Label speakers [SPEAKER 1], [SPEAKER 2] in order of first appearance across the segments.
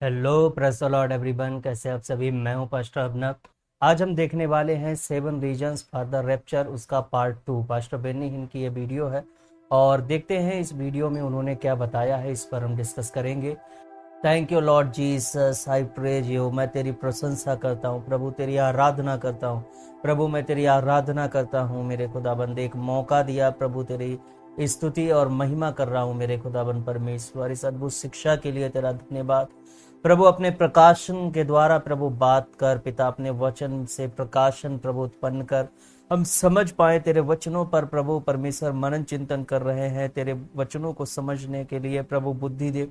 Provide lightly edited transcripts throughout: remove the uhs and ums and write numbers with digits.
[SPEAKER 1] Hello praise the Lord everyone, कैसे आप सभी। मैं हूं पास्टर अभिनव। आज हम देखने वाले हैं 7 रीजन्स फॉर द रैप्चर, उसका पार्ट 2। पास्टर बेनी हिन की ये वीडियो है और देखते हैं इस वीडियो में उन्होंने क्या बताया है, इस पर हम डिस्कस करेंगे। Thank you Lord Jesus, I praise you. मैं तेरी प्रशंसा करता हूँ प्रभु, तेरी आराधना करता हूँ प्रभु, मैं तेरी आराधना करता हूँ मेरे खुदाबंद। एक मौका दिया प्रभु, तेरी स्तुति और महिमा कर रहा हूँ मेरे खुदाबंद परमेश्वर। इस अद्भुत शिक्षा के लिए तेरा धन्यवाद प्रभु। अपने प्रकाशन के द्वारा प्रभु बात कर पिता, अपने वचन से प्रकाशन प्रभु उत्पन्न कर, हम समझ पाए तेरे वचनों पर प्रभु परमेश्वर। मनन चिंतन कर रहे हैं तेरे वचनों को समझने के लिए प्रभु, बुद्धि दे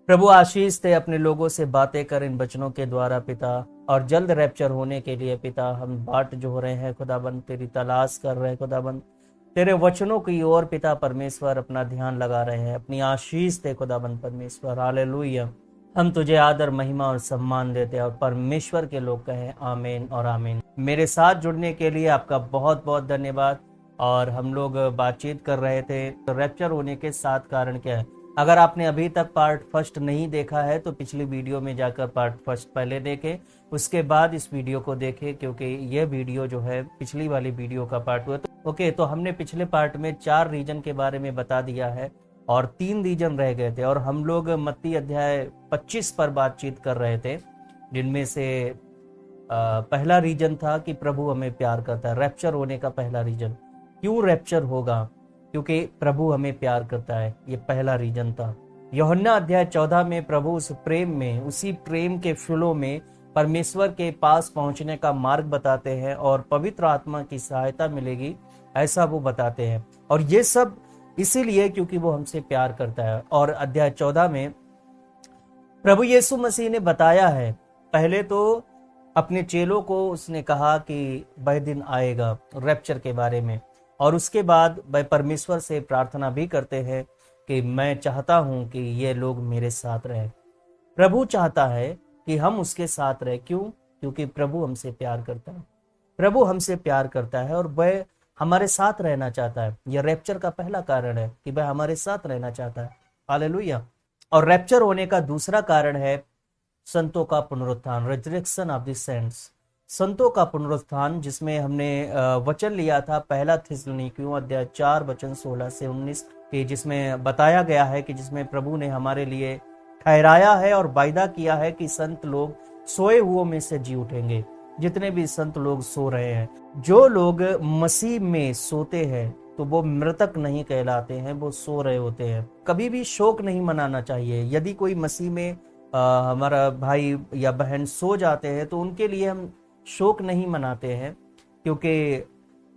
[SPEAKER 1] प्रभु। आशीष दे, अपने लोगों से बातें कर इन वचनों के द्वारा पिता। और जल्द रैप्चर होने के लिए पिता हम बाट जो रहे हैं खुदाबंद, तेरी तलाश कर रहे हैं खुदाबंद। तेरे वचनों की ओर पिता परमेश्वर अपना ध्यान लगा रहे हैं। अपनी आशीष दे खुदाबंद परमेश्वर। हालेलुया। हम तुझे आदर महिमा और सम्मान देते हैं और परमेश्वर के लोग कहें आमीन और आमीन। मेरे साथ जुड़ने के लिए आपका बहुत बहुत धन्यवाद। और हम लोग बातचीत कर रहे थे तो रैप्चर होने के 7 कारण क्या है। अगर आपने अभी तक पार्ट फर्स्ट नहीं देखा है तो पिछली वीडियो में जाकर पार्ट फर्स्ट पहले देखें, उसके बाद इस वीडियो को देखें, क्योंकि यह वीडियो जो है पिछली वाली वीडियो का पार्ट हुआ। तो तो हमने पिछले पार्ट में 4 रीजन के बारे में बता दिया है और 3 रीजन रह गए थे। और हम लोग मत्ती अध्याय 25 पर बातचीत कर रहे थे, जिनमें से पहला रीजन था कि प्रभु हमें प्यार करता है। रैप्चर होने का पहला रीजन, क्यों रैप्चर होगा, क्योंकि प्रभु हमें प्यार करता है, ये पहला रीजन था। यूहन्ना अध्याय 14 में प्रभु उस प्रेम में, उसी प्रेम के फ्लो में परमेश्वर के पास पहुंचने का मार्ग बताते हैं और पवित्र आत्मा की सहायता मिलेगी, ऐसा वो बताते हैं। और ये सब इसीलिए क्योंकि वो हमसे प्यार करता है। और अध्याय 14 में प्रभु यीशु मसीह ने बताया है, पहले तो अपने चेलों को उसने कहा कि वह दिन आएगा रैप्चर के बारे में, और उसके बाद वह परमेश्वर से प्रार्थना भी करते हैं कि मैं चाहता हूं कि ये लोग मेरे साथ रहे। प्रभु चाहता है कि हम उसके साथ रहे। क्यों? क्योंकि प्रभु हमसे प्यार करता है। प्रभु हमसे प्यार करता है और वह हमारे साथ रहना चाहता है। यह रैप्चर का पहला कारण है कि वह हमारे साथ रहना चाहता है। हालेलुया। और रैप्चर होने का दूसरा कारण है संतों का पुनरुत्थान, रेजरेक्शन ऑफ द सेंट्स। संतों का पुनरुत्थान, जिसमें हमने वचन लिया था पहला थिस्सलुनीकियों अध्याय 4 वचन 16 से 19 के, जिसमें बताया गया है कि जिसमें प्रभु ने हमारे लिए ठहराया है और वायदा किया है कि संत लोग सोए हुओं में से जी उठेंगे। जितने भी संत लोग सो रहे हैं, जो लोग मसीह में सोते हैं तो वो मृतक नहीं कहलाते हैं, वो सो रहे होते हैं। कभी भी शोक नहीं मनाना चाहिए। यदि कोई मसीह में हमारा भाई या बहन सो जाते हैं तो उनके लिए हम शोक नहीं मनाते हैं, क्योंकि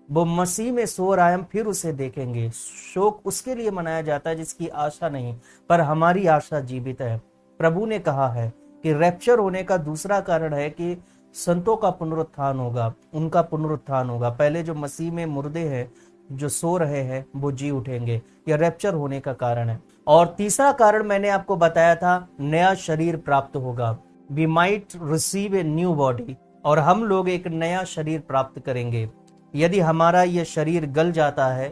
[SPEAKER 1] वो मसीह में सो रहा है, हम फिर उसे देखेंगे। शोक उसके लिए मनाया जाता है जिसकी आशा नहीं, पर हमारी आशा जीवित है। प्रभु ने कहा है कि रैप्चर होने का दूसरा कारण है कि संतों का पुनरुत्थान होगा, उनका पुनरुत्थान होगा। पहले जो मसीह में मुर्दे हैं, जो सो रहे हैं, वो जी उठेंगे। यह रैप्चर होने का कारण है। और तीसरा कारण मैंने आपको बताया था, नया शरीर प्राप्त होगा। We might receive a new body, और हम लोग एक नया शरीर प्राप्त करेंगे। यदि हमारा यह शरीर गल जाता है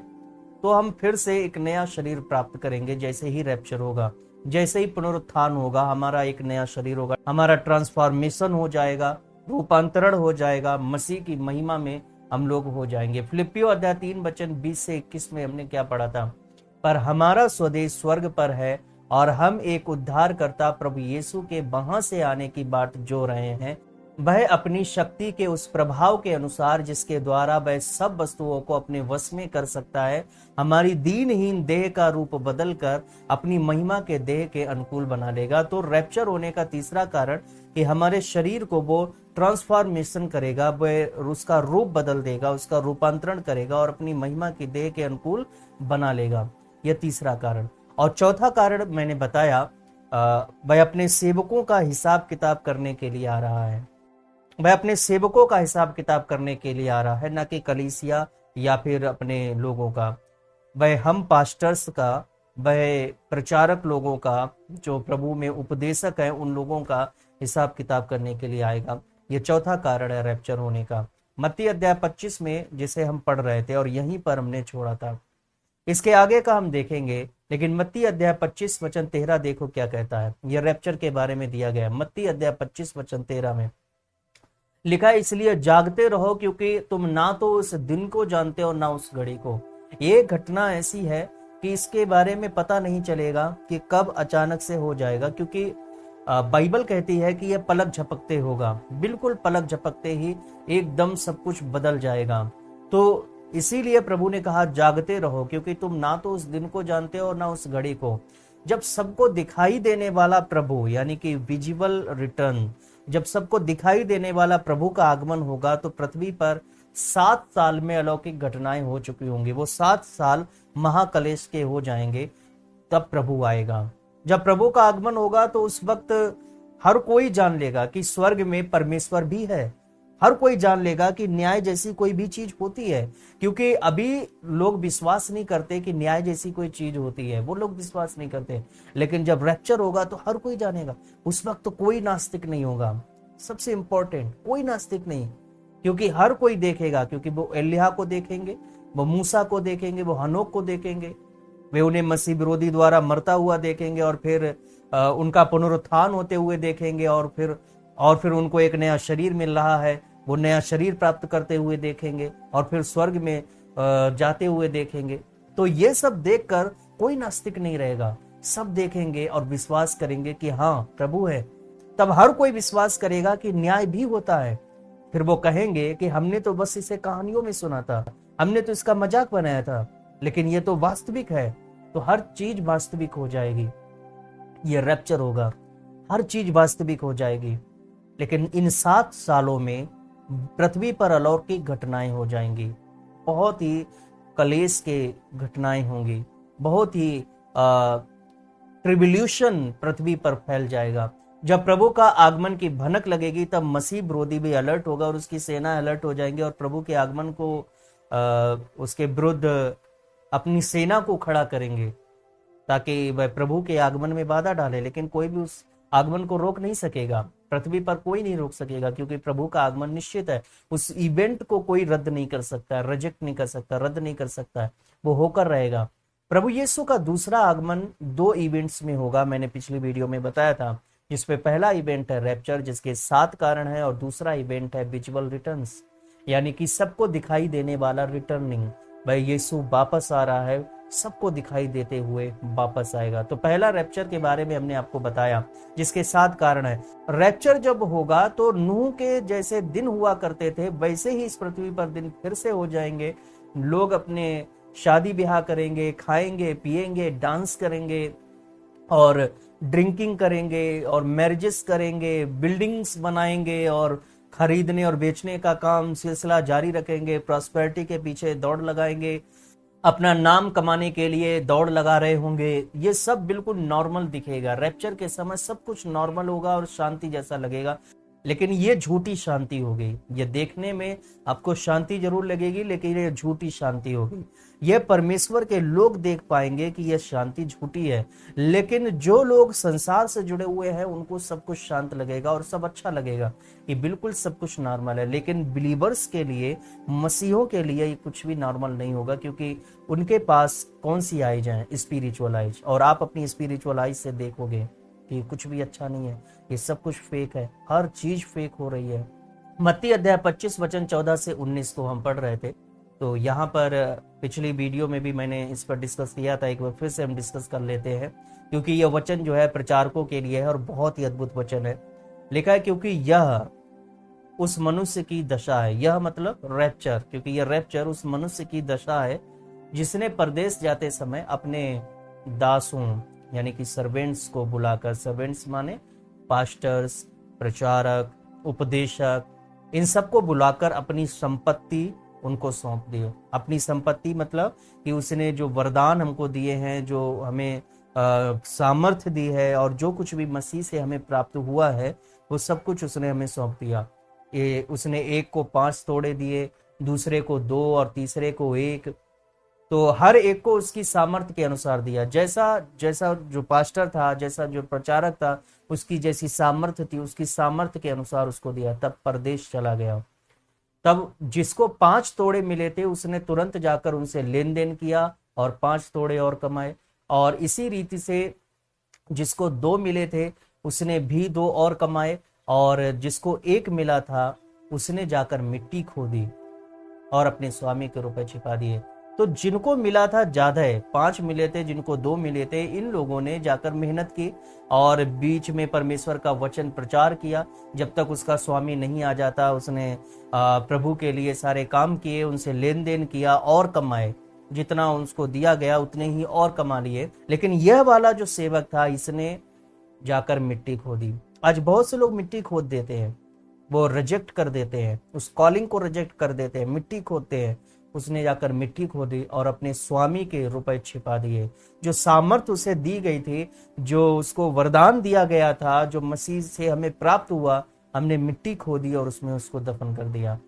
[SPEAKER 1] तो हम फिर से एक नया शरीर प्राप्त करेंगे। जैसे ही रैप्चर होगा, जैसे ही पुनरुत्थान होगा, हमारा एक नया शरीर होगा, हमारा ट्रांसफॉर्मेशन हो जाएगा, रूपांतरण हो जाएगा, मसीह की महिमा में हम लोग हो जाएंगे। फिलिपियो अध्याय 3 वचन 20 से 21 में हमने क्या पढ़ा था? पर हमारा स्वदेश स्वर्ग पर है और हम एक उद्धारकर्ता प्रभु यीशु के वहां से आने की बाट जो रहे हैं। वह अपनी शक्ति के उस प्रभाव के अनुसार जिसके द्वारा वह सब वस्तुओं को अपने वश में कर सकता है, हमारी दीनहीन देह का रूप बदलकर अपनी महिमा के देह के अनुकूल बना लेगा। तो रैप्चर होने का तीसरा कारण कि हमारे शरीर को वो ट्रांसफॉर्मेशन करेगा, वह उसका रूप बदल देगा, उसका रूपांतरण करेगा और अपनी महिमा की देह के अनुकूल बना लेगा। यह तीसरा कारण। और चौथा कारण मैंने बताया, वह अपने सेवकों का हिसाब किताब करने के लिए आ रहा है। वह अपने सेवकों का हिसाब किताब करने के लिए आ रहा है, न कि कलीसिया या फिर अपने लोगों का। वह हम पास्टर्स का, वह प्रचारक लोगों का, जो प्रभु में उपदेशक हैं, उन लोगों का हिसाब किताब करने के लिए आएगा। यह चौथा कारण है रैप्चर होने का। मत्ती अध्याय 25 में जिसे हम पढ़ रहे थे और यहीं पर हमने छोड़ा था, इसके आगे का हम देखेंगे, लेकिन मत्ती अध्याय 25 वचन 13 देखो क्या कहता है। यह रैप्चर के बारे में दिया गया है। मत्ती अध्याय 25 वचन 13 में लिखा है, इसलिए जागते रहो क्योंकि तुम ना तो उस दिन को जानते हो ना उस घड़ी को। ये घटना ऐसी है कि इसके बारे में पता नहीं चलेगा कि कब अचानक से हो जाएगा, क्योंकि बाइबल कहती है कि यह पलक झपकते होगा, बिल्कुल पलक झपकते ही एकदम सब कुछ बदल जाएगा। तो इसीलिए प्रभु ने कहा जागते रहो क्योंकि तुम ना तो उस दिन को जानते हो ना उस घड़ी को। जब सबको दिखाई देने वाला प्रभु यानी कि विजिबल रिटर्न, जब सबको दिखाई देने वाला प्रभु का आगमन होगा तो पृथ्वी पर 7 साल में अलौकिक घटनाएं हो चुकी होंगी। वो 7 साल महाकलेश के हो जाएंगे, तब प्रभु आएगा। जब प्रभु का आगमन होगा तो उस वक्त हर कोई जान लेगा कि स्वर्ग में परमेश्वर भी है। हर कोई जान लेगा कि न्याय जैसी कोई भी चीज होती है, क्योंकि अभी लोग विश्वास नहीं करते कि न्याय जैसी कोई चीज होती है, वो लोग विश्वास नहीं करते। लेकिन जब रैप्चर होगा तो हर कोई जानेगा। उस वक्त तो कोई नास्तिक नहीं होगा। सबसे इंपॉर्टेंट, कोई नास्तिक नहीं, क्योंकि हर कोई देखेगा। क्योंकि वो एलिय्याह को देखेंगे, वो मूसा को देखेंगे, वो हनोक को देखेंगे, वे उन्हें मसीह विरोधी द्वारा मरता हुआ देखेंगे और फिर उनका पुनरुत्थान होते हुए देखेंगे, और फिर उनको एक नया शरीर मिल रहा है, वो नया शरीर प्राप्त करते हुए देखेंगे और फिर स्वर्ग में जाते हुए देखेंगे। तो ये सब देखकर कोई नास्तिक नहीं रहेगा, सब देखेंगे और विश्वास करेंगे कि हाँ प्रभु है। तब हर कोई विश्वास करेगा कि न्याय भी होता है। फिर वो कहेंगे कि हमने तो बस इसे कहानियों में सुना था, हमने तो इसका मजाक बनाया था, लेकिन ये तो वास्तविक है। तो हर चीज वास्तविक हो जाएगी, ये रैप्चर होगा, हर चीज वास्तविक हो जाएगी। लेकिन इन 7 सालों में पृथ्वी पर अलौकिक घटनाएं हो जाएंगी, बहुत ही कलेश के घटनाएं होंगी, बहुत ही ट्रिब्यूलेशन पृथ्वी पर फैल जाएगा। जब प्रभु का आगमन की भनक लगेगी तब मसीह विरोधी भी अलर्ट होगा और उसकी सेना अलर्ट हो जाएंगे और प्रभु के आगमन को उसके विरुद्ध अपनी सेना को खड़ा करेंगे, ताकि वह प्रभु के आगमन में बाधा डाले। लेकिन कोई भी उस आगमन को रोक नहीं सकेगा, पृथ्वी पर कोई नहीं रोक सकेगा, क्योंकि प्रभु का आगमन निश्चित है। उस इवेंट को कोई रद्द नहीं कर सकता, रिजेक्ट नहीं कर सकता, रद्द नहीं कर सकता, वो होकर रहेगा। प्रभु यीशु का दूसरा आगमन 2 इवेंट्स में होगा, मैंने पिछली वीडियो में बताया था, जिसमें पहला इवेंट है रैप्चर जिसके 7 कारण है, और दूसरा इवेंट है विजिबल रिटर्न्स, यानी कि सबको दिखाई देने वाला रिटर्निंग। भाई यीशु वापस आ रहा है, सबको दिखाई देते हुए वापस आएगा। तो पहला रैप्चर के बारे में हमने आपको बताया, जिसके 7 कारण है। रैप्चर जब होगा तो नूह के जैसे दिन हुआ करते थे वैसे ही इस पृथ्वी पर दिन फिर से हो जाएंगे। लोग अपने शादी ब्याह करेंगे, खाएंगे पिएंगे, डांस करेंगे और ड्रिंकिंग करेंगे और मैरिजेस करेंगे, बिल्डिंग्स बनाएंगे और खरीदने और बेचने का काम सिलसिला जारी रखेंगे, प्रॉस्पेरिटी के पीछे दौड़ लगाएंगे, अपना नाम कमाने के लिए दौड़ लगा रहे होंगे। ये सब बिल्कुल नॉर्मल दिखेगा। रैप्चर के समय सब कुछ नॉर्मल होगा और शांति जैसा लगेगा, लेकिन ये झूठी शांति होगी। ये देखने में आपको शांति जरूर लगेगी, लेकिन ये झूठी शांति होगी। ये परमेश्वर के लोग देख पाएंगे कि यह शांति झूठी है, लेकिन जो लोग संसार से जुड़े हुए हैं उनको सब कुछ शांत लगेगा और सब अच्छा लगेगा, ये बिल्कुल सब कुछ नॉर्मल है। लेकिन बिलीवर्स के लिए, मसीहों के लिए ये कुछ भी नॉर्मल नहीं होगा, क्योंकि उनके पास कौन सी आइज है? Spiritual eyes. और आप अपनी स्पिरिचुअल आइज से देखोगे कि कुछ भी अच्छा नहीं है, ये सब कुछ फेक है, हर चीज फेक हो रही है। मत्ती अध्याय 25 वचन 14 से 19 को हम पढ़ रहे थे। तो यहाँ पर पिछली वीडियो में भी मैंने इस पर डिस्कस किया था, एक बार फिर से हम डिस्कस कर लेते हैं, क्योंकि यह वचन जो है प्रचारकों के लिए है और बहुत ही अद्भुत वचन है। लिखा है, क्योंकि यह उस मनुष्य की दशा है, यह मतलब रैप्चर, क्योंकि यह रैप्चर उस मनुष्य की दशा है जिसने परदेश जाते समय अपने दासों यानी कि सर्वेंट्स को बुलाकर, सर्वेंट्स माने पास्टर्स, प्रचारक, उपदेशक, इन सबको बुलाकर अपनी संपत्ति उनको सौंप दी। अपनी संपत्ति मतलब कि उसने जो वरदान हमको दिए हैं, जो हमें सामर्थ्य दी है और जो कुछ भी मसीह से हमें प्राप्त हुआ है, वो सब कुछ उसने हमें सौंप दिया। ये उसने एक को 5 तोड़े दिए, दूसरे को 2 और तीसरे को 1। तो हर एक को उसकी सामर्थ्य के अनुसार दिया। जैसा जैसा जो पास्टर था, जैसा जो प्रचारक था, उसकी जैसी सामर्थ्य थी, उसकी सामर्थ्य के अनुसार उसको दिया। तब परदेश चला गया। तब जिसको 5 तोड़े मिले थे उसने तुरंत जाकर उनसे लेन देन किया और 5 तोड़े और कमाए। और इसी रीति से जिसको 2 मिले थे उसने भी 2 और कमाए, और जिसको 1 मिला था उसने जाकर मिट्टी खोदी और अपने स्वामी के रुपए छिपा दिए। तो जिनको मिला था ज्यादा है, 5 मिले थे, जिनको 2 मिले थे, इन लोगों ने जाकर मेहनत की और बीच में परमेश्वर का वचन प्रचार किया। जब तक उसका स्वामी नहीं आ जाता उसने प्रभु के लिए सारे काम किए, उनसे लेन देन किया और कमाए। जितना उसको दिया गया उतने ही और कमा लिए। लेकिन यह वाला जो सेवक था इसने जाकर मिट्टी खोदी। आज बहुत से लोग मिट्टी खोद देते हैं, वो रिजेक्ट कर देते हैं, उस कॉलिंग को रिजेक्ट कर देते हैं, मिट्टी खोदते हैं। उसने जाकर मिट्टी खोदी और अपने स्वामी के रुपए छिपा दिए। जो सामर्थ उसे दी गई थी, जो उसको वरदान दिया गया था, जो मसीह से हमें प्राप्त हुआ, हमने मिट्टी खोदी और उसमें उसको दफन कर दिया।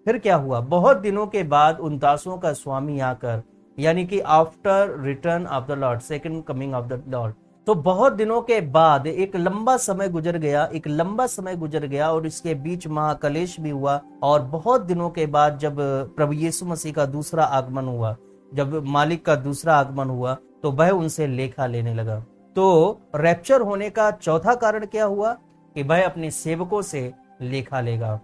[SPEAKER 1] फिर क्या हुआ? बहुत दिनों के बाद उन दासों का स्वामी आकर, यानी कि after return of the Lord, second coming of the Lord, तो बहुत दिनों के बाद एक लंबा समय गुजर गया और इसके बीच महाकलेश भी हुआ। और बहुत दिनों के बाद जब प्रभु यीशु मसीह का दूसरा आगमन हुआ, जब मालिक का दूसरा आगमन हुआ, तो वह उनसे लेखा लेने लगा। तो रैप्चर होने का चौथा कारण क्या हुआ? कि वह अपने सेवकों से लेखा लेगा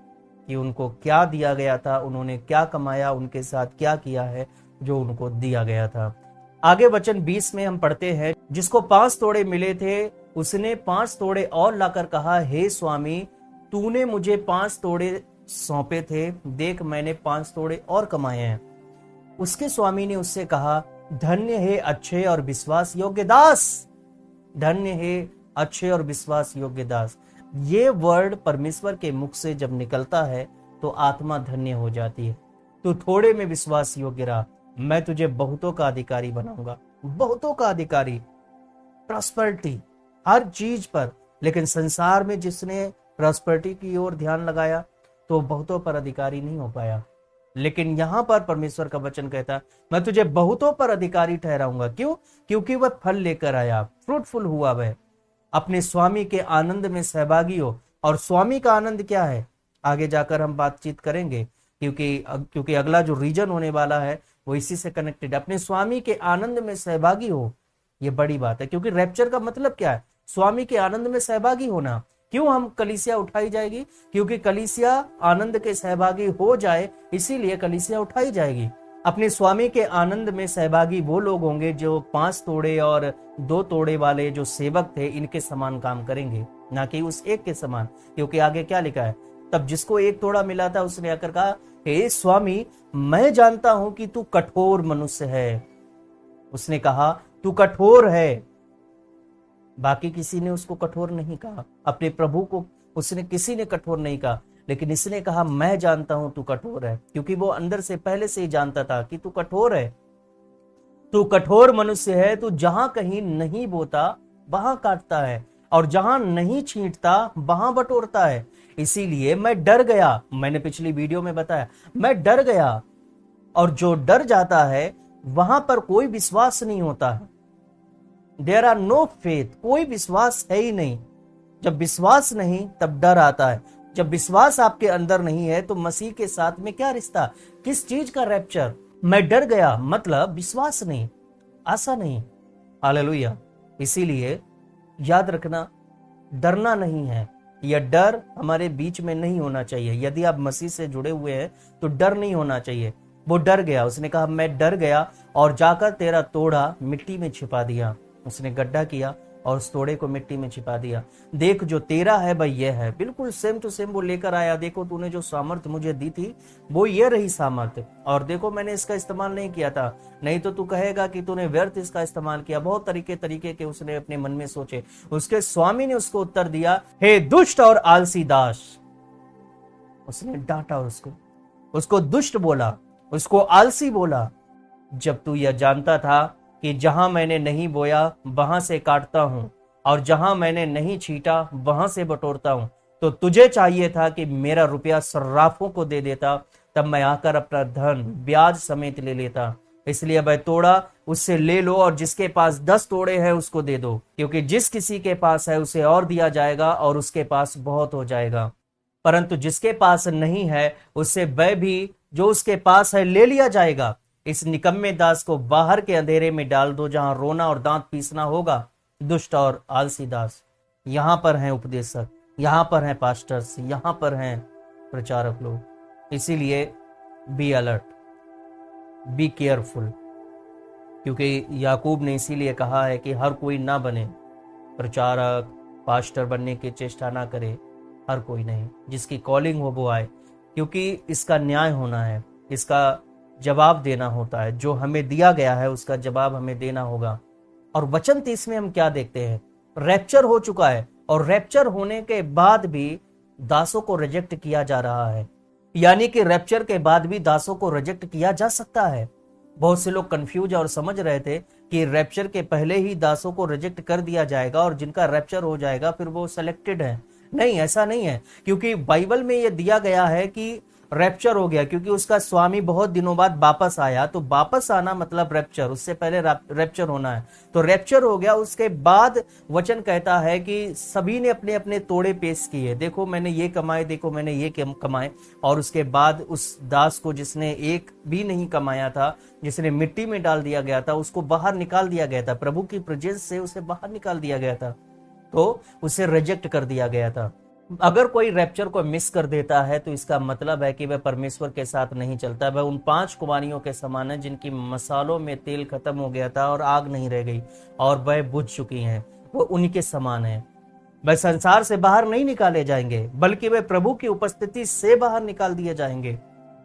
[SPEAKER 1] कि उनको क्या दिया गया था, उन्होंने क्या कमाया, उनके साथ क्या किया है जो उनको दिया गया था। आगे वचन 20 में हम पढ़ते हैं, जिसको 5 तोड़े मिले थे उसने 5 तोड़े और लाकर कहा, हे स्वामी, तूने मुझे 5 तोड़े सौंपे थे, देख मैंने 5 तोड़े और कमाए हैं। उसके स्वामी ने उससे कहा, धन्य है अच्छे और विश्वास योग्य दास, धन्य है अच्छे और विश्वास योग्य दास। ये वर्ड परमेश्वर के मुख से जब निकलता है तो आत्मा धन्य हो जाती है। तू थोड़े में विश्वास योग्य रहा, मैं तुझे बहुतों का अधिकारी बनाऊंगा। बहुतों का अधिकारी, प्रॉस्पेरिटी हर चीज पर। लेकिन संसार में जिसने प्रॉस्पेरिटी की ओर ध्यान लगाया तो बहुतों पर अधिकारी नहीं हो पाया। लेकिन यहां पर परमेश्वर का वचन कहता, मैं तुझे बहुतों पर अधिकारी ठहराऊंगा। क्यों? क्योंकि वह फल लेकर आया, फ्रूटफुल हुआ, वह अपने स्वामी के आनंद में सहभागी हो। और स्वामी का आनंद क्या है आगे जाकर हम बातचीत करेंगे, क्योंकि अगला जो रीजन होने वाला है वो इसी से कनेक्टेड। अपने स्वामी के आनंद में सहभागी हो, ये बड़ी बात है। क्योंकि रैप्चर का मतलब क्या है? स्वामी के आनंद में सहभागी होना। क्यों हम कलीसिया उठाई जाएगी? क्योंकि कलीसिया आनंद के सहभागी हो जाए, इसीलिए कलीसिया उठाई जाएगी। अपने स्वामी के आनंद में सहभागी वो लोग होंगे जो 5 तोड़े और 2 तोड़े वाले जो सेवक थे इनके समान काम करेंगे, ना कि उस एक के समान। क्योंकि आगे क्या लिखा है, तब जिसको 1 तोड़ा मिला था उसने आकर कहा, हे स्वामी, मैं जानता हूं कि तू कठोर मनुष्य है। उसने कहा तू कठोर है। बाकी किसी ने उसको कठोर नहीं कहा, अपने प्रभु को उसने किसी ने कठोर नहीं कहा, लेकिन इसने कहा मैं जानता हूं तू कठोर है। क्योंकि वो अंदर से पहले से ही जानता था कि तू कठोर है, तू कठोर मनुष्य है। तू जहां कहीं नहीं बोता वहां काटता है, और जहां नहीं छींटता वहां बटोरता है। इसीलिए मैं डर गया। मैंने पिछली वीडियो में बताया, मैं डर गया। और जो डर जाता है वहां पर कोई विश्वास नहीं होता है। देयर आर नो फेथ, कोई विश्वास है ही नहीं। जब विश्वास नहीं तब डर आता है। जब विश्वास आपके अंदर नहीं है तो मसीह के साथ में क्या रिश्ता, किस चीज का रैप्चर? मैं डर गया मतलब विश्वास नहीं, आशा नहीं। हालेलुया। इसीलिए याद रखना, डरना नहीं है। यह डर हमारे बीच में नहीं होना चाहिए। यदि आप मसीह से जुड़े हुए हैं तो डर नहीं होना चाहिए। वो डर गया, उसने कहा मैं डर गया और जाकर तेरा तोड़ा मिट्टी में छिपा दिया। उसने गड्ढा किया और उस तोड़े को मिट्टी में छिपा दिया। देख जो तेरा है भाई ये है, बिल्कुल सेम टू सेम वो लेकर आया। देखो तूने जो सामर्थ मुझे दी थी वो ये रही सामर्थ, और देखो मैंने इसका इस्तेमाल नहीं किया था, नहीं तो तू कहेगा कि तूने व्यर्थ इसका इस्तेमाल किया। बहुत तरीके के उसने अपने मन में सोचे। उसके स्वामी ने उसको उत्तर दिया, हे दुष्ट और आलसी दास। उसने डांटा उसको दुष्ट बोला, उसको आलसी बोला। जब तू यह जानता था कि जहां मैंने नहीं बोया वहां से काटता हूं और जहां मैंने नहीं छीटा वहां से बटोरता हूं, तो तुझे चाहिए था कि मेरा रुपया सर्राफों को दे देता, तब मैं आकर अपना धन ब्याज समेत ले लेता। इसलिए अब तोड़ा उससे ले लो, और जिसके पास 10 तोड़े हैं उसको दे दो, क्योंकि जिस किसी के पास है उसे और दिया जाएगा और उसके पास बहुत हो जाएगा। परंतु जिसके पास नहीं है उससे वह भी जो उसके पास है ले लिया जाएगा। इस निकम्मे दास को बाहर के अंधेरे में डाल दो, जहां रोना और दांत पीसना होगा। दुष्ट और आलसी दास। यहां पर हैं उपदेशक, यहां पर हैं पास्टर्स, यहां पर हैं प्रचारक लोग। इसीलिए बी अलर्ट, बी केयरफुल, क्योंकि याकूब ने इसीलिए कहा है कि हर कोई ना बने प्रचारक, पास्टर बनने की चेष्टा ना करे, हर कोई नहीं, जिसकी कॉलिंग हो वो आए, क्योंकि इसका न्याय होना है, इसका जवाब देना होता है। जो हमें दिया गया है उसका जवाब हमें देना होगा। और वचन 30 में हम क्या देखते हैं? रैप्चर हो चुका है और रैप्चर होने के बाद भी दासों को रिजेक्ट किया जा रहा है, यानी कि रैप्चर के बाद भी दासों को रिजेक्ट किया जा सकता है। बहुत से लोग कंफ्यूज और समझ रहे थे कि रैप्चर के पहले ही दासों को रिजेक्ट कर दिया जाएगा और जिनका रैप्चर हो जाएगा फिर वो सेलेक्टेड है। नहीं, ऐसा नहीं है, क्योंकि बाइबल में यह दिया गया है कि रैप्चर हो गया क्योंकि उसका स्वामी बहुत दिनों बाद वापस आया। तो वापस आना मतलब रैप्चर, उससे पहले रैप्चर होना है। तो रैप्चर हो गया, उसके बाद वचन कहता है कि सभी ने अपने अपने तोड़े पेश किए, देखो मैंने ये कमाए, देखो मैंने ये कमाए। और उसके बाद उस दास को जिसने एक भी नहीं कमाया था, जिसने मिट्टी में डाल दिया गया था, उसको बाहर निकाल दिया गया था। प्रभु की प्रेजेंस से उसे बाहर निकाल दिया गया था, तो उसे रिजेक्ट कर दिया गया था। अगर कोई रैप्चर को मिस कर देता है तो इसका मतलब है कि वह परमेश्वर के साथ नहीं चलता। वह उन 5 कुमारियों के समान है जिनकी मसालों में तेल खत्म हो गया था और आग नहीं रह गई और वह बुझ चुकी हैं। वो उन्हीं के समान है। वह संसार से बाहर नहीं निकाले जाएंगे, बल्कि वे प्रभु की उपस्थिति से बाहर निकाल दिए जाएंगे।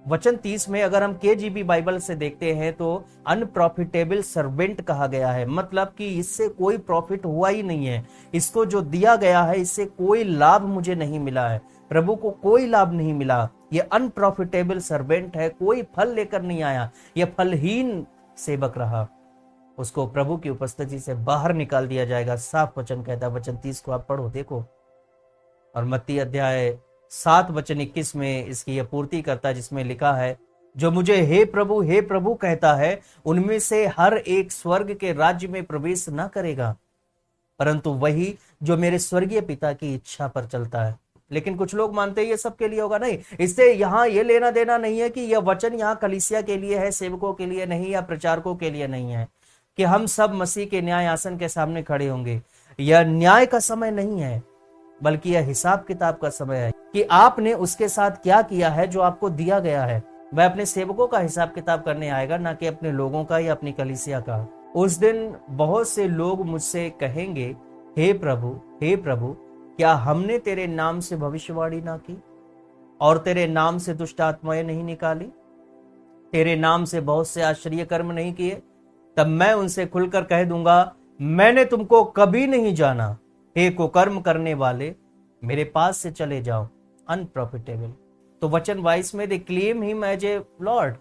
[SPEAKER 1] वचन 30 में अगर हम केजीबी बाइबल से देखते हैं तो अनप्रॉफिटेबल सर्वेंट कहा गया है, मतलब कि इससे कोई प्रॉफिट हुआ ही नहीं है। इसको जो दिया गया है इससे कोई लाभ मुझे नहीं मिला है, प्रभु को कोई लाभ नहीं मिला। ये अनप्रॉफिटेबल सर्वेंट है, कोई फल लेकर नहीं आया, ये फलहीन सेवक रहा। उसको प्रभु की उपस्थिति से बाहर निकाल दिया जाएगा, साफ वचन कहता है। वचन 30 को आप पढ़ो देखो। और मत्ती अध्याय 7 वचन 21 में इसकी यह पूर्ति करता है, जिसमें लिखा है, जो मुझे हे प्रभु कहता है, उनमें से हर एक स्वर्ग के राज्य में प्रवेश न करेगा, परंतु वही जो मेरे स्वर्गीय पिता की इच्छा पर चलता है। लेकिन कुछ लोग मानते हैं ये सबके लिए होगा। नहीं, इससे यहां ये लेना देना नहीं है कि यह वचन यहां कलीसिया के लिए है, सेवकों के लिए नहीं, या प्रचारकों के लिए नहीं है कि हम सब मसीह के न्याय आसन के सामने खड़े होंगे। यह न्याय का समय नहीं है, बल्कि यह हिसाब किताब का समय है कि आपने उसके साथ क्या किया है जो आपको दिया गया है। वह अपने सेवकों का हिसाब किताब करने आएगा, ना कि अपने लोगों का या अपनी कलीसिया का। उस दिन बहुत से लोग मुझसे कहेंगे, हे प्रभु, क्या हमने तेरे नाम से भविष्यवाणी ना की और तेरे नाम से दुष्ट आत्माएं नहीं निकाली, तेरे नाम से बहुत से आश्चर्य कर्म नहीं किए? तब मैं उनसे खुलकर कह दूंगा, मैंने तुमको कभी नहीं जाना, हे कुकर्म करने वाले, मेरे पास से चले जाओ, अनप्रॉफिटेबल। तो वचन 22 में they claim him as a lord,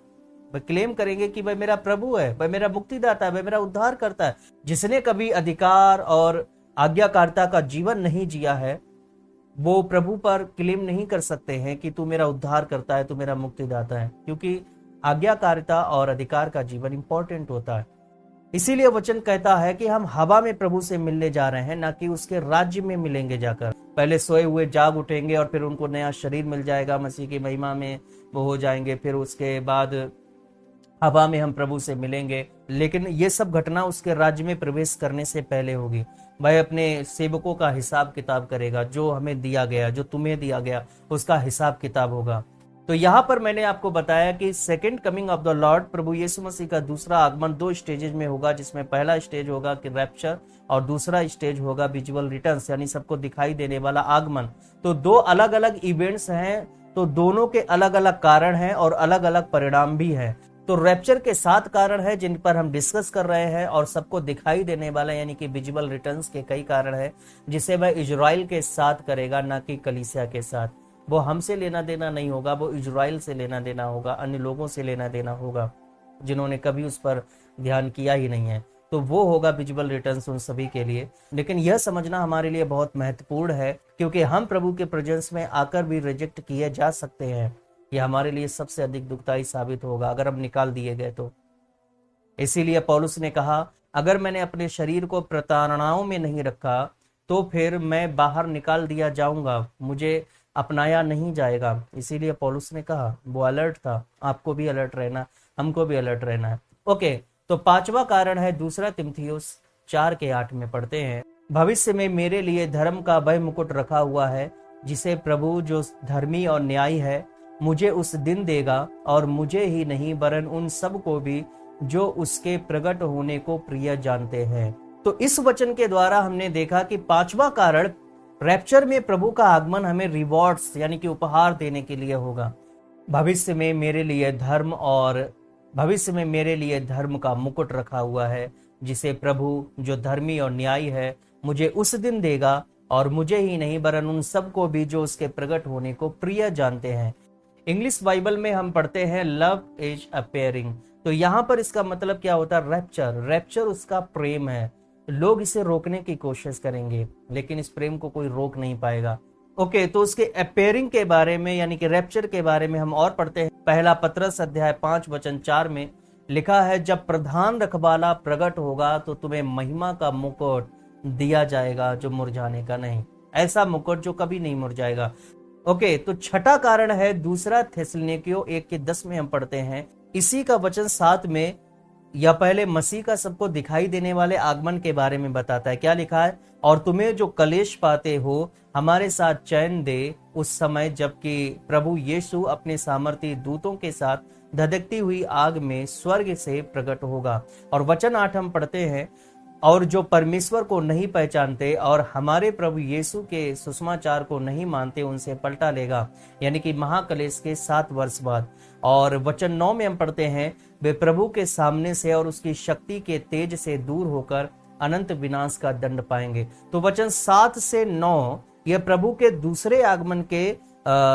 [SPEAKER 1] वह क्लेम करेंगे कि वह मेरा प्रभु है, वह मेरा मुक्तिदाता है, वह मेरा उद्धार करता है। जिसने कभी अधिकार और आज्ञाकारिता का जीवन नहीं जिया है, वो प्रभु पर क्लेम नहीं कर सकते हैं कि तू मेरा उद्धार करता है, तू मेरा मुक्तिदाता है, क्योंकि आज्ञाकारिता और अधिकार का जीवन इंपॉर्टेंट होता है। इसीलिए वचन कहता है कि हम हवा में प्रभु से मिलने जा रहे हैं, ना कि उसके राज्य में मिलेंगे जाकर। पहले सोए हुए जाग उठेंगे और फिर उनको नया शरीर मिल जाएगा, मसीह की महिमा में वो हो जाएंगे, फिर उसके बाद हवा में हम प्रभु से मिलेंगे। लेकिन ये सब घटना उसके राज्य में प्रवेश करने से पहले होगी। वह अपने सेवकों का हिसाब किताब करेगा, जो हमें दिया गया, जो तुम्हें दिया गया, उसका हिसाब किताब होगा। तो यहां पर मैंने आपको बताया कि second coming of the lord, प्रभु यीशु मसीह का दूसरा आगमन 2 स्टेजेस में होगा, जिसमें पहला स्टेज होगा कि रैप्चर और दूसरा स्टेज होगा विजुअल रिटर्न्स, यानी सबको दिखाई देने वाला आगमन। तो 2 अलग अलग इवेंट्स हैं, तो दोनों के अलग अलग कारण हैं और अलग अलग परिणाम भी हैं। तो रैप्चर के 7 कारण हैं जिन पर हम डिस्कस कर रहे हैं, और सबको दिखाई देने वाला यानी कि विजुअल रिटर्न्स के कई कारण हैं, जिसे वह इजराइल के साथ करेगा, ना कि कलीसिया के साथ। वो हमसे लेना देना नहीं होगा, वो इजराइल से लेना देना होगा, अन्य लोगों से लेना देना होगा जिन्होंने कभी उस पर ध्यान किया ही नहीं है। तो वो होगा विजुअल रिटर्न्स उन सभी के लिए। लेकिन यह समझना हमारे लिए बहुत महत्वपूर्ण है, क्योंकि हम प्रभु के प्रेजेंस में आकर भी रिजेक्ट किए जा सकते हैं। यह हमारे लिए सबसे अधिक दुखदाई साबित होगा अगर हम निकाल दिए गए तो। इसीलिए पौलुस ने कहा, अगर मैंने अपने शरीर को प्रताड़नाओं में नहीं रखा तो फिर मैं बाहर निकाल दिया जाऊंगा, मुझे अपनाया नहीं जाएगा। इसीलिए पौलुस ने कहा, वो अलर्ट था, आपको भी अलर्ट रहना हमको भी अलर्ट रहना है। ओके, तो पांचवा कारण है दूसरा तिमुथियुस 4:8 में पढ़ते हैं, भविष्य में मेरे लिए धर्म का भय मुकुट रखा हुआ है, जिसे प्रभु जो धर्मी और न्यायी है मुझे उस दिन देगा, और मुझे ही नहीं वरन उन सब को भी जो उसके प्रकट होने को प्रिय जानते हैं। तो इस वचन के द्वारा हमने देखा कि पांचवा कारण रैप्चर में प्रभु का आगमन हमें रिवॉर्ड्स यानी कि उपहार देने के लिए होगा। भविष्य में मेरे लिए धर्म का मुकुट रखा हुआ है, जिसे प्रभु जो धर्मी और न्यायी है मुझे उस दिन देगा, और मुझे ही नहीं वरन उन सबको भी जो उसके प्रकट होने को प्रिय जानते हैं। इंग्लिश बाइबल में हम पढ़ते हैं लव इज अपेयरिंग, तो यहाँ पर इसका मतलब क्या होता है? रैप्चर। रैप्चर उसका प्रेम है। लोग इसे रोकने की कोशिश करेंगे, लेकिन इस प्रेम को कोई रोक नहीं पाएगा। ओके, तो उसके अपेयरिंग के बारे में यानी कि रैप्चर के बारे में हम और पढ़ते हैं। पहला पतरस अध्याय 5:4 में लिखा है, जब प्रधान रखवाला प्रकट होगा तो तुम्हें महिमा का मुकुट दिया जाएगा जो मुरझाने का नहीं, ऐसा मुकुट जो कभी नहीं मुरझाएगा। ओके, तो छठा कारण है दूसरा थिस्सलुनीकियों 1:10 में हम पढ़ते हैं, इसी का वचन 7 में या पहले मसीह का सबको दिखाई देने वाले आगमन के बारे में बताता है। क्या लिखा है? और तुम्हें जो कलेश पाते हो हमारे साथ चैन दे उस समय जबकि प्रभु यीशु अपने सामर्थी दूतों के साथ धधकती हुई आग में स्वर्ग से प्रकट होगा। और वचन 8 हम पढ़ते हैं, और जो परमेश्वर को नहीं पहचानते और हमारे प्रभु यीशु के सुसमाचार को नहीं मानते उनसे पलटा लेगा, यानी कि महाकलेश के 7 वर्ष बाद। और वचन 9 में हम पढ़ते हैं, वे प्रभु के सामने से और उसकी शक्ति के तेज से दूर होकर अनंत विनाश का दंड पाएंगे। तो वचन 7 से 9 यह प्रभु के दूसरे आगमन के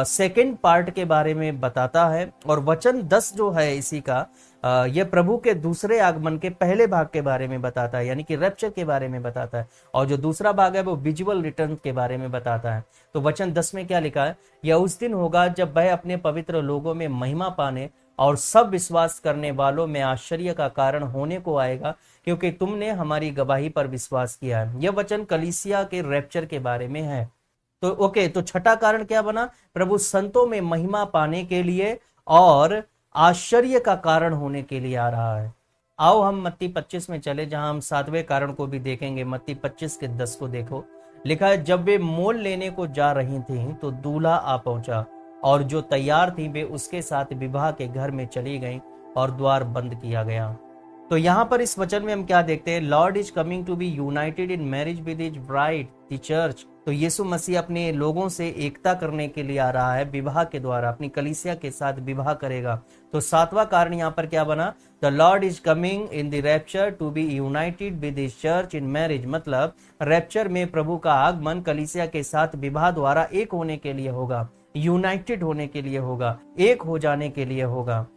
[SPEAKER 1] सेकंड पार्ट के बारे में बताता है, और वचन 10 जो है इसी का यह प्रभु के दूसरे आगमन के पहले भाग के बारे में बताता है, यानी कि रैप्चर के बारे में बताता है। और जो दूसरा भाग है वो विजुअल रिटर्न के बारे में बताता है। तो वचन 10 में क्या लिखा है? यह उस दिन होगा जब वह अपने पवित्र लोगों में महिमा पाने और सब विश्वास करने वालों में आश्चर्य का कारण होने को आएगा, क्योंकि तुमने हमारी गवाही पर विश्वास किया है। यह वचन कलीसिया के रैप्चर के बारे में है। तो ओके, तो छठा कारण क्या बना? प्रभु संतों में महिमा पाने के लिए और आश्चर्य का कारण होने के लिए आ रहा है। आओ हम मत्ती 25 में चले, जहां हम 7वें कारण को भी देखेंगे। मत्ती 25:10 को देखो, लिखा है, जब वे मोल लेने को जा रही थीं तो दूल्हा आ पहुंचा, और जो तैयार थी वे उसके साथ विवाह के घर में चली गईं और द्वार बंद किया गया। तो यहाँ पर इस वचन में हम क्या देखते हैं? Lord is coming to be united in marriage with his bride the church. तो यीशु मसीह अपने लोगों से एकता करने के लिए आ रहा है, विवाह के द्वारा अपनी कलीसिया के साथ विवाह करेगा। तो 7वां कारण यहाँ पर क्या बना? The lord is coming in the rapture to be united with his church in marriage, मतलब रैप्चर में प्रभु का आगमन कलीसिया के साथ विवाह द्वारा एक होने के लिए होगा, यूनाइटेड होने के लिए होगा, एक हो जाने के लिए होगा।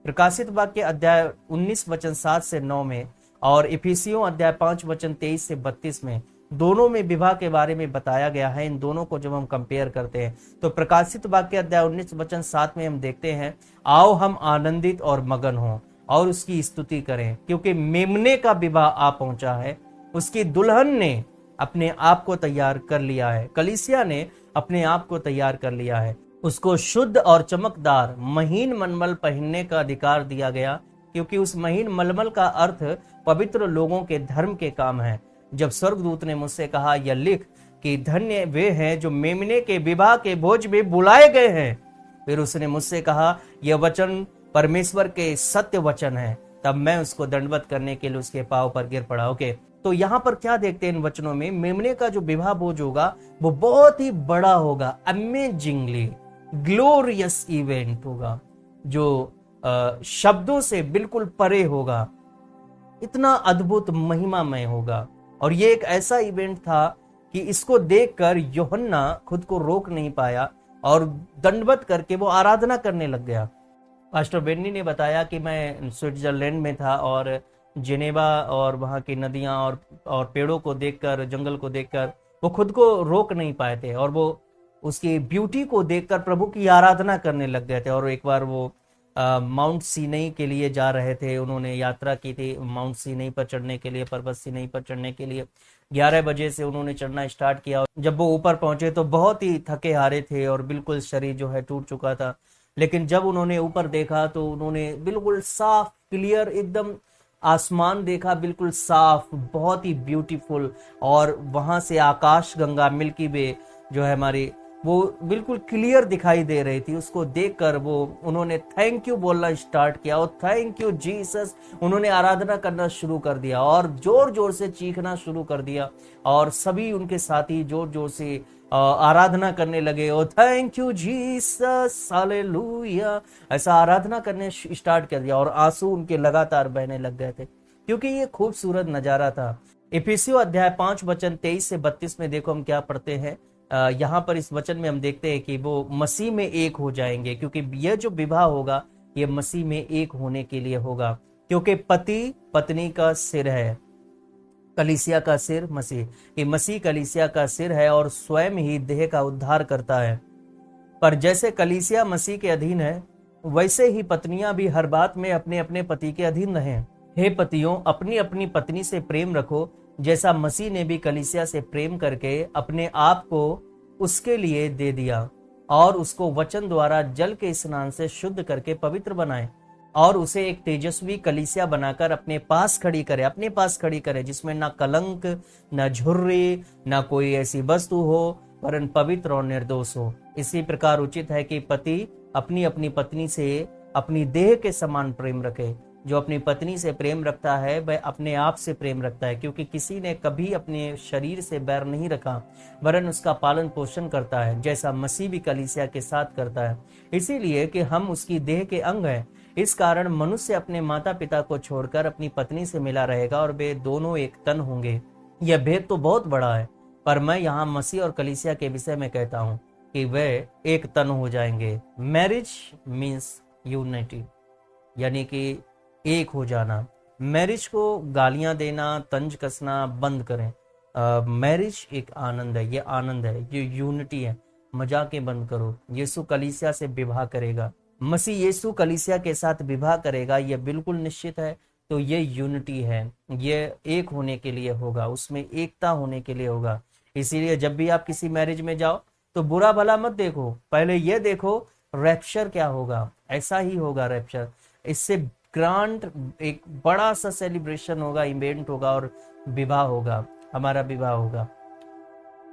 [SPEAKER 1] प्रकाशित वाक्य अध्याय 19 वचन 7 से 9 में और इफिसियों अध्याय 5 वचन 23 से 32 में दोनों में विवाह के बारे में बताया गया है। इन दोनों को जब हम कंपेयर करते हैं तो प्रकाशित वाक्य अध्याय 19 वचन 7 में हम देखते हैं, आओ हम आनंदित और मगन हों और उसकी स्तुति करें, क्योंकि मेमने का विवाह आ पहुंचा है, उसकी दुल्हन ने अपने आप को तैयार कर लिया है, कलीसिया ने अपने आप को तैयार कर लिया है। उसको शुद्ध और चमकदार महीन मलमल पहनने का अधिकार दिया गया, क्योंकि उस महीन मलमल का अर्थ पवित्र लोगों के धर्म के काम है। जब स्वर्गदूत ने मुझसे कहा, यह लिख कि धन्य वे हैं जो मेमने के विवाह के भोज में बुलाए गए हैं। फिर उसने मुझसे कहा, यह वचन परमेश्वर के सत्य वचन है। तब मैं उसको दंडवत करने के लिए उसके पांव पर गिर पड़ा। ओके, तो यहाँ पर क्या देखते हैं इन वचनों में? मेमने का जो विवाह भोज होगा वो बहुत ही बड़ा होगा, अमेजिंगली ग्लोरियस इवेंट होगा, जो शब्दों से बिल्कुल परे होगा, इतना अद्भुत महिमामय होगा। और ये एक ऐसा इवेंट था कि इसको देखकर यूहन्ना खुद को रोक नहीं पाया और दंडवत करके वो आराधना करने लग गया। पास्टर बेन्नी ने बताया कि मैं स्विट्जरलैंड में था और जिनेवा और वहाँ की नदियाँ और पेड़ों को देखकर, जंगल को देखकर वो खुद को रोक नहीं पाए थे, और वो उसकी ब्यूटी को देखकर प्रभु की आराधना करने लग गए थे। और एक बार वो माउंट सीनई के लिए जा रहे थे, उन्होंने यात्रा की थी माउंट सीनई पर चढ़ने के लिए, पर्वत सीनई पर चढ़ने के लिए। 11 बजे से उन्होंने चढ़ना स्टार्ट किया। जब वो ऊपर पहुंचे तो बहुत ही थके हारे थे और बिल्कुल शरीर जो है टूट चुका था। लेकिन जब उन्होंने ऊपर देखा तो उन्होंने बिल्कुल साफ क्लियर एकदम आसमान देखा, बिल्कुल साफ, बहुत ही ब्यूटीफुल। और वहां से आकाश गंगा मिल्की वे जो है हमारी, वो बिल्कुल क्लियर दिखाई दे रही थी। उसको देखकर वो उन्होंने थैंक यू बोलना स्टार्ट किया और थैंक यू जीसस, उन्होंने आराधना करना शुरू कर दिया और जोर जोर से चीखना शुरू कर दिया। और सभी उनके साथी जोर जोर से आराधना करने लगे। ओ थैंक यू जीसस, हालेलुया, ऐसा आराधना करने स्टार्ट कर दिया और आंसू उनके लगातार बहने लग गए थे, क्योंकि ये खूबसूरत नजारा था। इफिसियों अध्याय 5 वचन 23 से 32 में देखो हम क्या पढ़ते हैं। यहाँ पर इस वचन में हम देखते हैं कि वो मसीह में एक हो जाएंगे, क्योंकि यह जो विवाह होगा ये मसीह में एक होने के लिए होगा। क्योंकि पति पत्नी का सिर है, कलीसिया का सिर मसीह, ये मसीह कलीसिया का सिर है और स्वयं ही देह का उद्धार करता है। पर जैसे कलीसिया मसीह के अधीन है, वैसे ही पत्नियां भी हर बात में अपने अपने पति के अधीन रहें। हे पतियों, अपनी अपनी पत्नी से प्रेम रखो, जैसा मसीह ने भी कलीसिया से प्रेम करके अपने आप को उसके लिए दे दिया और उसको वचन द्वारा जल के स्नान से शुद्ध करके पवित्र बनाए और उसे एक तेजस्वी कलीसिया बनाकर अपने पास खड़ी करे, जिसमें ना कलंक, ना झुर्री, ना कोई ऐसी वस्तु हो, वरन पवित्र और निर्दोष हो। इसी प्रकार उचित है कि पति अपनी अपनी पत्नी से अपनी देह के समान प्रेम रखे। जो अपनी पत्नी से प्रेम रखता है वह अपने आप से प्रेम रखता है, क्योंकि किसी ने कभी अपने शरीर से बैर नहीं रखा, वरन उसका पालन पोषण करता है, जैसा मसीह भी कलीसिया के साथ करता है, इसीलिए कि हम उसकी देह के अंग हैं। इस कारण मनुष्य अपने माता पिता को छोड़कर अपनी पत्नी से मिला रहेगा और वे दोनों एक तन होंगे। यह भेद तो बहुत बड़ा है, पर मैं यहाँ मसीह और कलीसिया के विषय में कहता हूँ कि वे एक तन हो जाएंगे। मैरिज मीन्स यूनिटी, यानी कि एक हो जाना। मैरिज को गालियां देना, तंज कसना बंद करें। मैरिज एक आनंद है, ये आनंद है, ये यूनिटी है। मजाकें बंद करो। यीशु कलीसिया से विवाह करेगा, मसीह यीशु कलीसिया के साथ विवाह करेगा, यह बिल्कुल निश्चित है। तो ये यूनिटी है, ये एक होने के लिए होगा, उसमें एकता होने के लिए होगा। इसीलिए जब भी आप किसी मैरिज में जाओ तो बुरा भला मत देखो, पहले ये देखो रैप्चर क्या होगा। ऐसा ही होगा रैप्चर, इससे ग्रांड एक बड़ा सा सेलिब्रेशन होगा, इवेंट होगा और विवाह होगा, हमारा विवाह होगा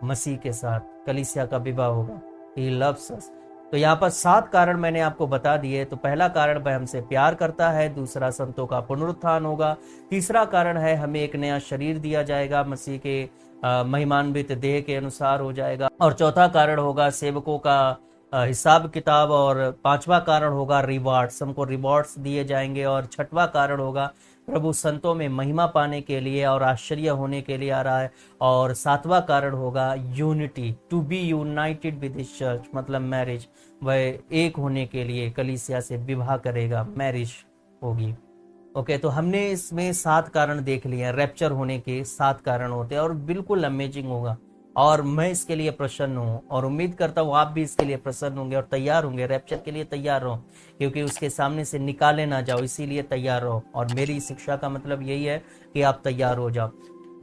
[SPEAKER 1] मसीह के साथ, कलीसिया का विवाह होगा। He loves us। तो यहाँ पर 7 कारण मैंने आपको बता दिए। तो पहला कारण वह हमसे प्यार करता है, दूसरा संतों का पुनरुत्थान होगा, तीसरा कारण है हमें एक नया शरीर दिया जाएगा, मसीह के महिमान्वित देह के अनुसार हो जाएगा, और चौथा कारण होगा सेवकों का हिसाब किताब, और पांचवा कारण होगा रिवॉर्ड्स, हमको रिवॉर्ड्स दिए जाएंगे, और छठवां कारण होगा प्रभु संतों में महिमा पाने के लिए और आश्चर्य होने के लिए आ रहा है, और सातवां कारण होगा unity, to be united with his church, मतलब मैरिज, वह एक होने के लिए कलीसिया से विवाह करेगा, मैरिज होगी। ओके, तो हमने इसमें 7 कारण देख लिए हैं, रैप्चर होने के 7 कारण होते हैं और बिल्कुल अमेजिंग होगा। और मैं इसके लिए प्रसन्न हूँ और उम्मीद करता हूँ आप भी इसके लिए प्रसन्न होंगे और तैयार होंगे। रैप्चर के लिए तैयार रहो, क्योंकि उसके सामने से निकाले ना जाओ, इसीलिए तैयार रहो। और मेरी शिक्षा का मतलब यही है कि आप तैयार हो जाओ।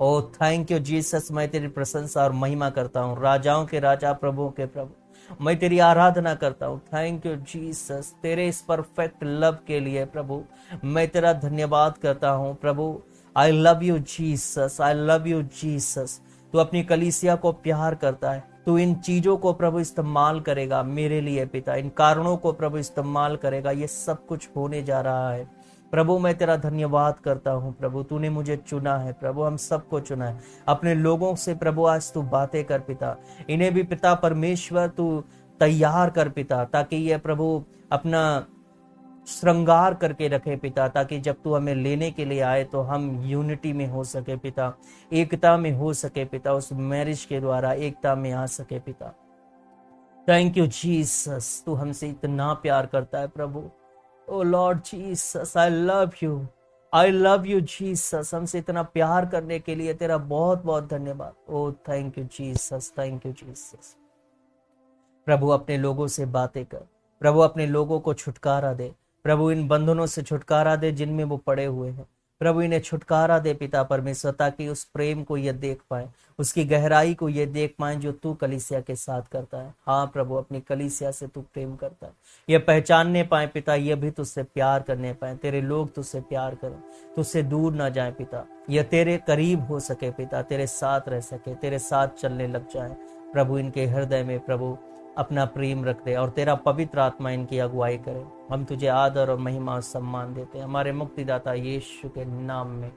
[SPEAKER 1] ओ थैंक यू जीसस, मैं तेरी प्रशंसा और महिमा करता हूँ, राजाओं के राजा, प्रभुओं के प्रभु, मैं तेरी आराधना करता हूँ। थैंक यू जीसस, तेरे इस परफेक्ट लव के लिए प्रभु मैं तेरा धन्यवाद करता हूँ प्रभु। I love you Jesus, I love you Jesus. तू अपनी कलीसिया को प्यार करता है, तू इन चीजों को प्रभु इस्तेमाल करेगा मेरे लिए पिता, इन कारणों को प्रभु इस्तेमाल करेगा, ये सब कुछ होने जा रहा है प्रभु। मैं तेरा धन्यवाद करता हूँ प्रभु, तूने मुझे चुना है प्रभु, हम सबको चुना है अपने लोगों से प्रभु। आज तू बातें कर पिता, इन्हें भी पिता परमेश्वर तू तैयार कर पिता, ताकि ये प्रभु अपना श्रृंगार करके रखे पिता, ताकि जब तू हमें लेने के लिए आए तो हम यूनिटी में हो सके पिता, एकता में हो सके पिता, उस मैरिज के द्वारा एकता में आ सके पिता। थैंक यू जीसस, तू हमसे इतना प्यार करता है प्रभु। Oh lord Jesus, I love you, I love you Jesus. हमसे इतना प्यार करने के लिए तेरा बहुत बहुत धन्यवाद। Oh thank you Jesus, thank you Jesus. प्रभु अपने लोगों से बातें कर प्रभु, अपने लोगों को छुटकारा दे प्रभु, इन बंधनों से छुटकारा दे जिनमें वो पड़े हुए हैं प्रभु इन्हें छुटकारा दे पिता परमेश्वर, ताकि उस प्रेम को ये देख पाए, उसकी गहराई को ये देख पाए जो तू कलीसिया के साथ करता है। हाँ प्रभु, अपनी कलीसिया से तू प्रेम करता है, ये पहचानने पाए पिता, ये भी तुझसे प्यार करने पाए, तेरे लोग तुझसे प्यार करें, तुझसे दूर ना जाए पिता, ये तेरे करीब हो सके पिता, तेरे साथ रह सके, तेरे साथ चलने लग जाए प्रभु। इनके हृदय में प्रभु अपना प्रेम रख दे और तेरा पवित्र आत्मा इनकी अगुवाई करे। हम तुझे आदर और महिमा और सम्मान देते हैं हमारे मुक्तिदाता यीशु के नाम में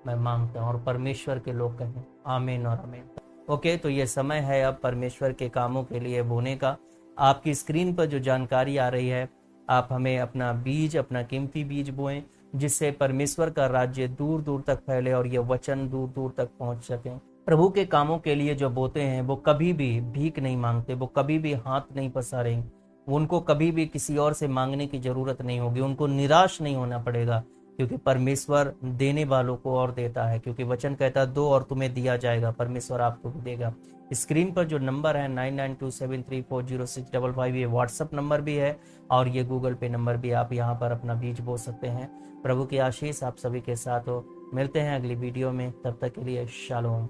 [SPEAKER 1] मैं मांगता हूँ, और परमेश्वर के लोग कहें आमीन और आमीन। ओके, तो ये समय है अब परमेश्वर के कामों के लिए बोने का। आपकी स्क्रीन पर जो जानकारी आ रही है, आप हमें अपना बीज, अपना कीमती बीज बोएं, जिससे परमेश्वर का राज्य दूर दूर तक फैले और ये वचन दूर दूर तक पहुंच सके। प्रभु के कामों के लिए जो बोते हैं वो कभी भी भीख नहीं मांगते, वो कभी भी हाथ नहीं पसारेंगे, उनको कभी भी किसी और से मांगने की जरूरत नहीं होगी, उनको निराश नहीं होना पड़ेगा, क्योंकि परमेश्वर देने वालों को और देता है, क्योंकि वचन कहता है दो और तुम्हें दिया जाएगा, परमेश्वर आपको भी देगा। स्क्रीन पर जो नंबर है 9927340655, ये व्हाट्सएप नंबर भी है और ये गूगल पे नंबर भी, आप यहाँ पर अपना बीज बो सकते हैं। प्रभु की आशीष आप सभी के साथ हो। मिलते हैं अगली वीडियो में, तब तक के लिए शालोम।